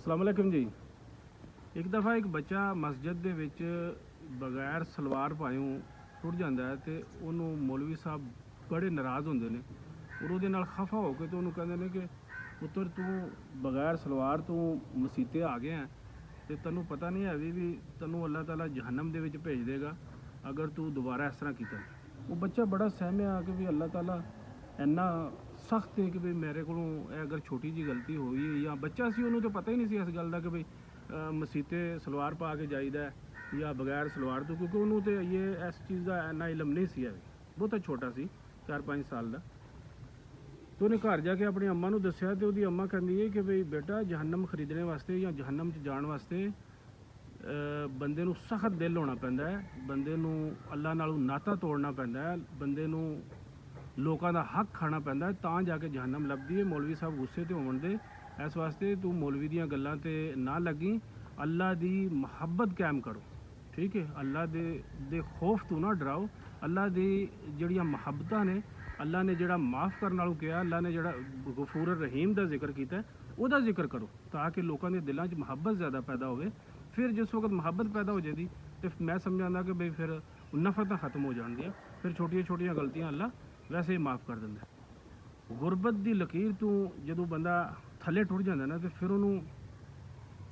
अस्सलाम वालेकुम जी। एक दफ़ा एक बच्चा मस्जिद ਦੇ ਵਿੱਚ ਬਗੈਰ ਸਲਵਾਰ ਪਾਇਓ ਟੁੱਟ ਜਾਂਦਾ ਹੈ ਤੇ ਉਹਨੂੰ ਮੌਲਵੀ ਸਾਹਿਬ ਬੜੇ ਨਾਰਾਜ਼ ਹੁੰਦੇ ਨੇ ਔਰ ਉਹਦੇ ਨਾਲ ਖਫਾ ਹੋ ਕੇ ਤੇ ਉਹਨੂੰ ਕਹਿੰਦੇ ਨੇ ਕਿ ਪੁੱਤਰ ਤੂੰ ਬਗੈਰ ਸਲਵਾਰ ਤੂੰ ਮਸੀਤੇ ਆ ਗਿਆ ਤੇ ਤੈਨੂੰ ਪਤਾ ਨਹੀਂ ਹੈ ਵੀ ਤੈਨੂੰ ਅੱਲਾਹ ਤਾਲਾ ਜਹੰਨਮ ਦੇ ਵਿੱਚ ਭੇਜ ਦੇਗਾ ਅਗਰ ਤੂੰ ਦੁਬਾਰਾ ਇਸ ਤਰ੍ਹਾਂ ਕੀਤਾ। ਉਹ ਬੱਚਾ ਬੜਾ ਸਹਿਮਿਆ ਕਿ ਵੀ ਅੱਲਾਹ ਤਾਲਾ ਇੰਨਾ सख्त है कि भाई मेरे को अगर छोटी जी गलती हुई या बच्चा सी उन्होंने तो पता ही नहीं सी इस गल का कि भाई मसीते सलवार पा के जाईदा या बगैर सलवार तो, क्योंकि उन्होंने तो ये इस चीज़ का इन्ना इलम नहीं सी है, बहुत छोटा सी 4-5 साल का। तो उन्हें घर जाके अपनी अम्मा को दसिया तो उसकी अम्मा कहती है कि भाई बेटा जहन्नम खरीदने वास्ते या जहन्नम जाने वास्ते बंदे नूं सख्त दिल होना पैंदा है, बंदे नूं अल्लाह नालों नाता तोड़ना पैंदा है, बंदे नूं लोगों का हक खाना पैंदा है, तां जाके जहन्नम लभदी है। मौलवी साहब गुस्से ते होवन दे इस वास्ते तू मौलवी दियां गल्लां ते ना लगी, अल्लाह दी मुहब्बत कायम करो, ठीक है। अल्लाह दे खौफ तू ना डराओ, अल्लाह दी जड़ियां मुहब्बतां ने, अल्लाह ने जड़ा माफ़ करने वालों कहा, अल्लाह ने जड़ा गफूर रहीम का जिक्र किया उसका जिक्र करो ताकि लोगों के दिलों में मुहब्बत ज़्यादा पैदा हो। फिर जिस वक्त मुहब्बत पैदा हो जाती तो मैं समझाना कि भाई फिर नफरत खत्म हो जाती है, फिर छोटिया छोटिया गलतियां अल्लाह वैसे ही माफ़ कर दिंदा। गुरबत की लकीर तो जो बंदा थले टुट जाता ना तो फिर उन्होंने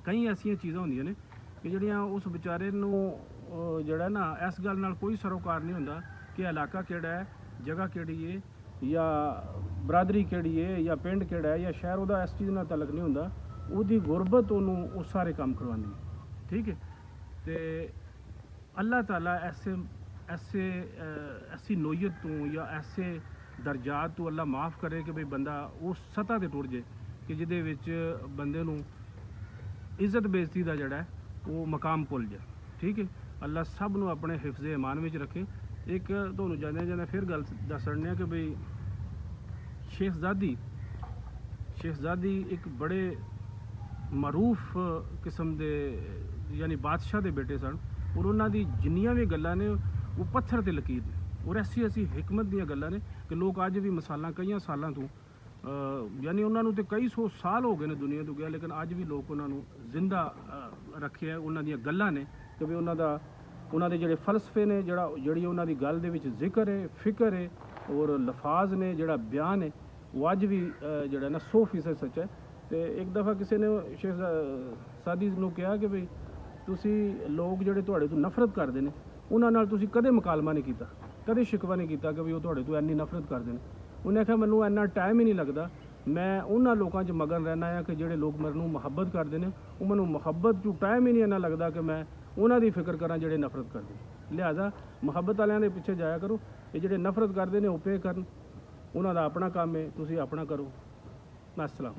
कई ऐसा चीज़ा होंदियां ने कि जड़ियाँ उस बेचारे जड़ा ना इस गल नाल कोई सरोकार नहीं होंदा कि इलाका केड़ा है, जगह केड़ी है या बरादरी केड़ी है या पिंड केड़ा है या शहर, वह इस चीज़ नाल तलक नहीं होंदा। उसकी गुरबत उन्होंने उस सारे काम करवाती, ठीक है। तो अल्लाह ताला ऐसी नोयत तो या ऐसे दर्जात तो अल्लाह माफ़ करे कि भाई बंदा उस सतह ते टुट जाए कि जिहदे विच बंदे नूं इज्जत बेइज्जती का जड़ा है वो मकाम भुल जाए, ठीक है। अल्लाह सब नूं अपने हिफ्ज़ ईमान में रखे। एक तुहानूं जाने जाने फिर गल दस छड्डने कि भाई शेखजादी एक बड़े मरूफ किस्म के यानी बादशाह के बेटे सन और उन्होंने जिन्नियां भी गल्लां ने वो पत्थर ते लकीर ने और ऐसी ऐसी हिकमत दीयां गल्लां ने कि लोग अज भी मिसालां कई सालों तो यानी उन्होंने तो कई सौ साल हो गए ने दुनिया तो गया, लेकिन अज भी लोग उन्होंने जिंदा रखे है। उन्होंने दीयां गल्लां ने कि भी उन्होंने जिहड़े फलसफे ने जिहड़ी उन्होंने गल दे विच जिक्र है, फिक्र है और लफाज ने जिहड़ा बयान है वो अज भी जिहड़ा ना 100% सच है। तो एक दफ़ा किसी ने शेखजादी नूं कहा कि भाई तुसी लोग जिहड़े तुहाडे तो नफरत करते हैं उन्हां नाल तुसी कदे मुकालमा नहीं किया, कदे शिकवा नहीं किया कि भी वो तुहाडे तो इन्नी नफरत करते हैं। उन्हें आख्या मैनूं इन्ना टाइम ही नहीं लगता, मैं उन्हां लोकां च मगन रहना है कि जिहड़े लोग मैनूं मुहब्बत करते हैं, वो मैनूं मुहब्बत चों टाइम ही नहीं इन्ना लगता कि मैं उन्हां दी फिक्र करां जिहड़े नफरत करते हैं। लिहाजा मुहब्बत वालियां दे पिछे जाया करो, ये जिहड़े नफरत करते हैं वो पे करन, उन्हां दा अपना काम है, तुसी अपना करो। अस्सलाम।